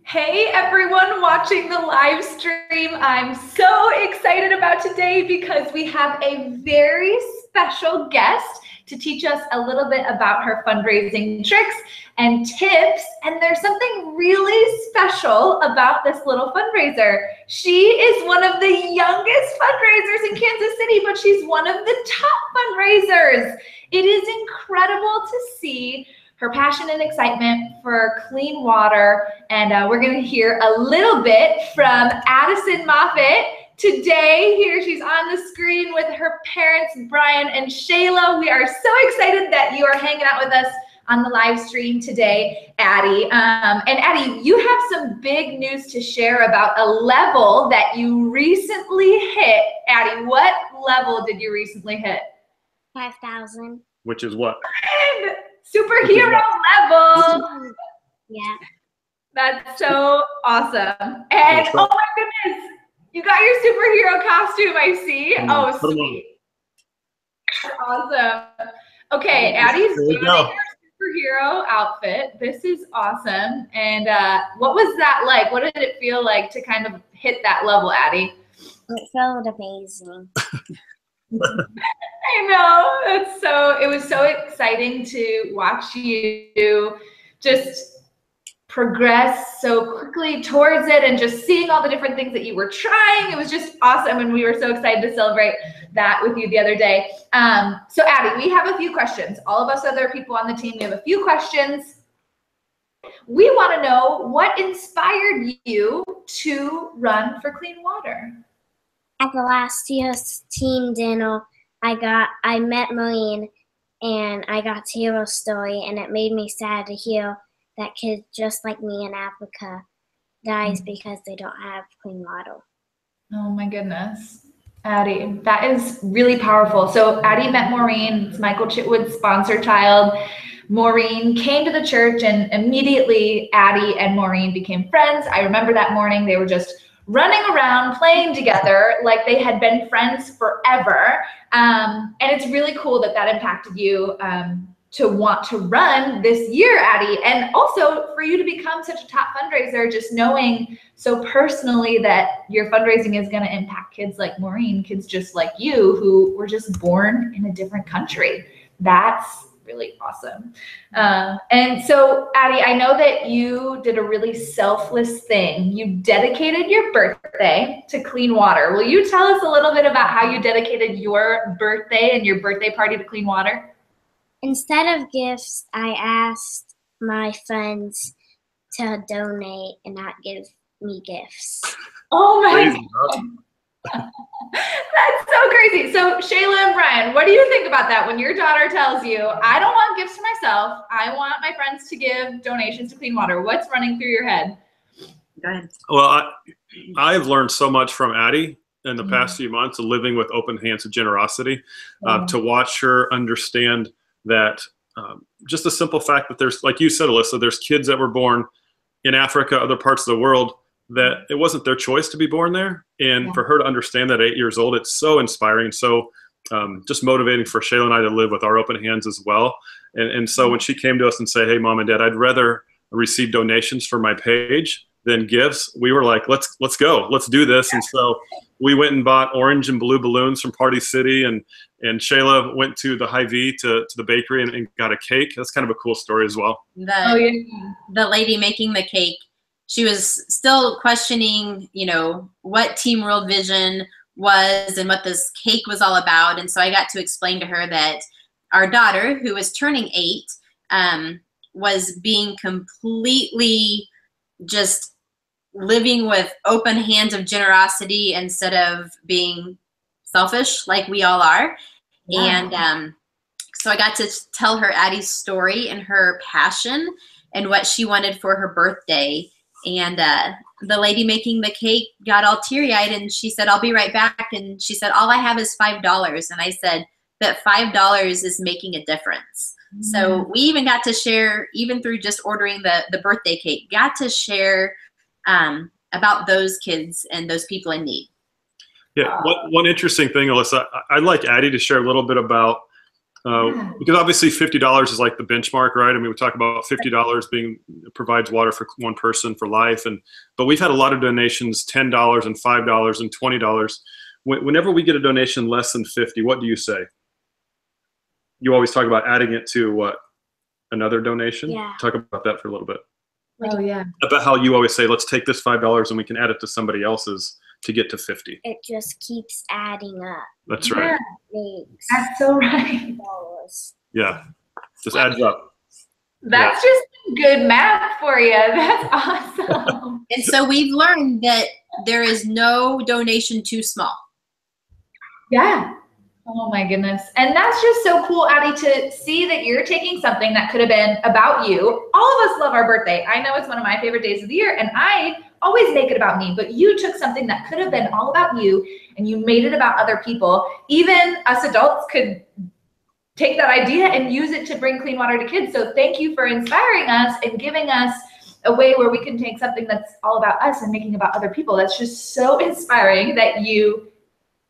Hey everyone watching the live stream. I'm so excited about today because we have a very special guest to teach us a little bit about her fundraising tricks and tips. And there's something really special about this little fundraiser. She is one of the youngest fundraisers in Kansas City, but she's one of the top fundraisers. It is incredible to see her passion and excitement for clean water. And we're gonna hear a little bit from Addison Moffitt today. Here she's on the screen with her parents, Brian and Shayla. We are so excited that you are hanging out with us on the live stream today, Addy. And Addy, you have some big news to share about a level that you recently hit. Addy, what level did you recently hit? 5,000. Which is what? Superhero level. Yeah. That's so awesome. And oh my goodness, you got your superhero costume, I see. Oh, sweet. Awesome. Okay, Addy's doing her superhero outfit. This is awesome. And what was that like? What did it feel like to kind of hit that level, Addy? It felt amazing. I know. It was so exciting to watch you just progress so quickly towards it and just seeing all the different things that you were trying. It was just awesome, and we were so excited to celebrate that with you the other day. So Addy, we have a few questions. All of us other people on the team, we have a few questions. We want to know what inspired you to run for clean water. At the last year's team dinner, I met Maureen, and I got to hear her story, and it made me sad to hear that kids just like me in Africa dies because they don't have clean water. Oh my goodness, Addy, that is really powerful. So Addy met Maureen. It's Michael Chitwood's sponsor child. Maureen came to the church, and immediately Addy and Maureen became friends. I remember that morning they were just running around, playing together like they had been friends forever. And it's really cool that that impacted you to want to run this year, Addy. And also for you to become such a top fundraiser, just knowing so personally that your fundraising is gonna impact kids like Maureen, kids just like you who were just born in a different country. That's really awesome. And so Addy, I know that you did a really selfless thing. You dedicated your birthday to clean water. Will you tell us a little bit about how you dedicated your birthday and your birthday party to clean water? Instead of gifts, I asked my friends to donate and not give me gifts. Oh my God. That's so crazy. So Shayla and Brian, what do you think about that when your daughter tells you, I don't want gifts for myself, I want my friends to give donations to clean water? What's running through your head? Go ahead. Well, I've learned so much from Addy in the past few months of living with open hands of generosity, to watch her understand that just the simple fact that there's, like you said, Alyssa, there's kids that were born in Africa, other parts of the world, that it wasn't their choice to be born there. And for her to understand that at 8 years old, it's so inspiring, so just motivating for Shayla and I to live with our open hands as well. And so when she came to us and said, hey, Mom and Dad, I'd rather receive donations for my page than gifts, we were like, let's go, let's do this. And so we went and bought orange and blue balloons from Party City, and Shayla went to the Hy-Vee to the bakery and got a cake. That's kind of a cool story as well. The lady making the cake, she was still questioning, you know, what Team World Vision was and what this cake was all about. And so I got to explain to her that our daughter, who was turning 8, was being completely just living with open hands of generosity instead of being selfish like we all are. Yeah. And so I got to tell her Addy's story and her passion and what she wanted for her birthday. And the lady making the cake got all teary-eyed, and she said, I'll be right back. And she said, all I have is $5. And I said, that $5 is making a difference. So we even got to share, even through just ordering the birthday cake, got to share about those kids and those people in need. Yeah, one interesting thing, Alyssa, I'd like Addy to share a little bit about Because obviously $50 is like the benchmark, right? I mean, we talk about $50 provides water for one person for life, but we've had a lot of donations, $10 and $5 and $20. Whenever we get a donation less than 50, what do you say? You always talk about adding it to what? Another donation? Yeah. Talk about that for a little bit. Oh yeah. About how you always say, let's take this $5 and we can add it to somebody else's to get to 50. It just keeps adding up. That's right. That's so right. Yeah. Just adds up. That's just good math for you. That's awesome. And so we've learned that there is no donation too small. Yeah. Oh my goodness. And that's just so cool, Addy, to see that you're taking something that could have been about you. All of us love our birthday. I know it's one of my favorite days of the year, and I always make it about me, but you took something that could have been all about you and you made it about other people. Even us adults could take that idea and use it to bring clean water to kids. So thank you for inspiring us and giving us a way where we can take something that's all about us and making about other people. That's just so inspiring that you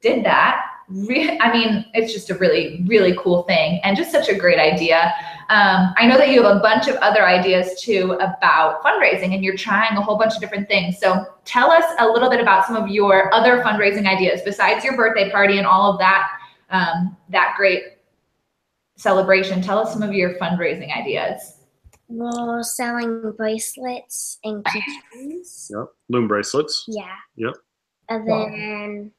did that. I mean, it's just a really, really cool thing and just such a great idea. I know that you have a bunch of other ideas too about fundraising, and you're trying a whole bunch of different things. So tell us a little bit about some of your other fundraising ideas besides your birthday party and all of that, that great celebration. Tell us some of your fundraising ideas. We're selling bracelets and keychains. Yep. Loom bracelets. Yeah. Yep. And then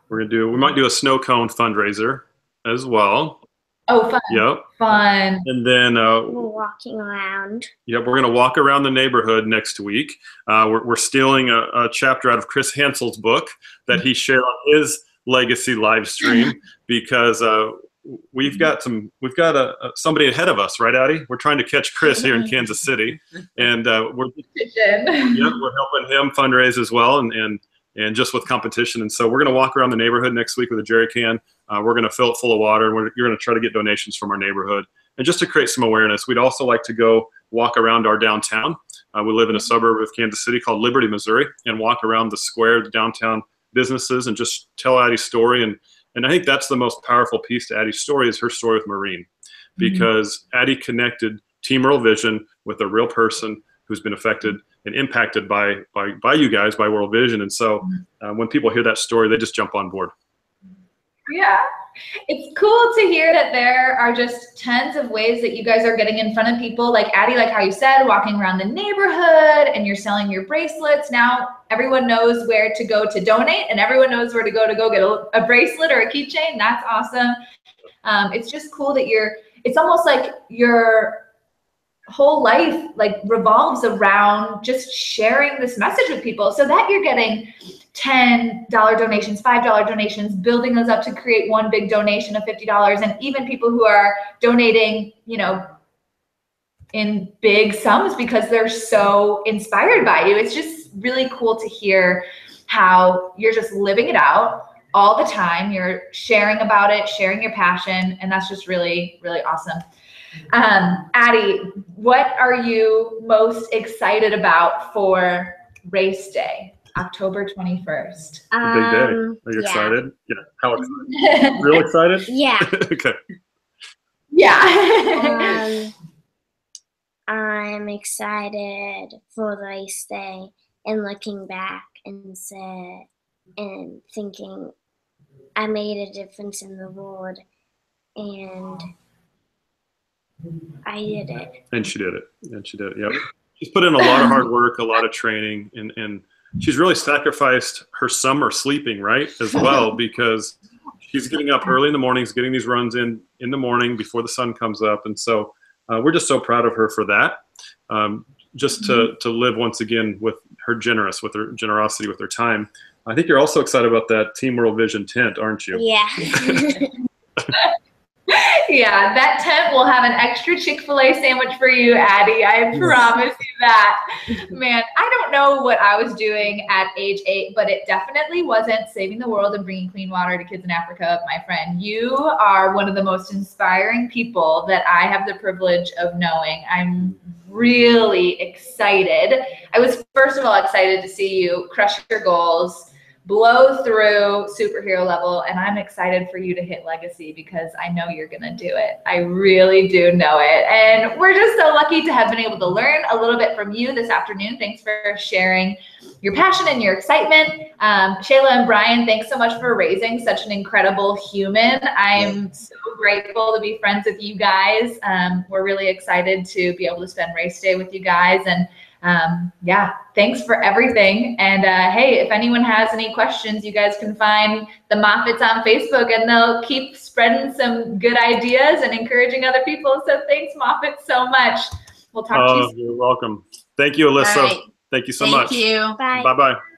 we might do a snow cone fundraiser as well. Oh, fun. Yep. Fun. And then we're walking around. Yep, we're going to walk around the neighborhood next week. We're stealing a chapter out of Chris Hansel's book that he shared on his legacy live stream because we've got somebody ahead of us, right, Addy? We're trying to catch Chris here in Kansas City, and we're helping him fundraise as well, and just with competition. And so we're going to walk around the neighborhood next week with a jerry can. We're going to fill it full of water, and you're going to try to get donations from our neighborhood. And just to create some awareness, we'd also like to go walk around our downtown. We live in a suburb of Kansas City called Liberty, Missouri, and walk around the square, the downtown businesses, and just tell Addy's story. And I think that's the most powerful piece to Addy's story is her story with Maureen, because Addy connected Team World Vision with a real person who's been affected and impacted by you guys, by World Vision. And so when people hear that story, they just jump on board. Yeah. It's cool to hear that there are just tons of ways that you guys are getting in front of people, like Addy, like how you said, walking around the neighborhood, and you're selling your bracelets. Now everyone knows where to go to donate, and everyone knows where to go get a bracelet or a keychain. That's awesome. It's just cool that it's almost like your whole life like revolves around just sharing this message with people, so that you're getting $10 donations, $5 donations, building those up to create one big donation of $50, and even people who are donating, in big sums because they're so inspired by you. It's just really cool to hear how you're just living it out all the time. You're sharing about it, sharing your passion, and that's just really, really awesome. Addy, what are you most excited about for race day, October 21st? Big day. Are you excited? Yeah. How excited? Real excited? Yeah. Okay. Yeah. I'm excited for race day and looking back and thinking I made a difference in the world, and I did it. And she did it. Yep. She's put in a lot of hard work, a lot of training, and she's really sacrificed her summer sleeping, right, as well, because she's getting up early in the mornings, getting these runs in the morning before the sun comes up. And so we're just so proud of her for that. Just to live once again with her generosity with her time. I think you're also excited about that Team World Vision tent, aren't you? Yeah. Yeah, that tent will have an extra Chick-fil-A sandwich for you, Addy. I promise you that. Man, I don't know what I was doing at age 8, but it definitely wasn't saving the world and bringing clean water to kids in Africa, my friend. You are one of the most inspiring people that I have the privilege of knowing. I'm really excited. I was, first of all, excited to see you crush your goals blow through superhero level, and I'm excited for you to hit legacy because I know you're gonna do it. I really do know it. And we're just so lucky to have been able to learn a little bit from you this afternoon. Thanks for sharing your passion and your excitement. Shayla and Brian, thanks so much for raising such an incredible human. I'm so grateful to be friends with you guys. We're really excited to be able to spend race day with you guys. And yeah, thanks for everything. And hey, if anyone has any questions, you guys can find the Moffitts on Facebook, and they'll keep spreading some good ideas and encouraging other people. So thanks, Moffitt, so much. We'll talk to you soon. You're welcome. Thank you, Alyssa. All right. Thank you so much. Thank you. Bye. Bye-bye.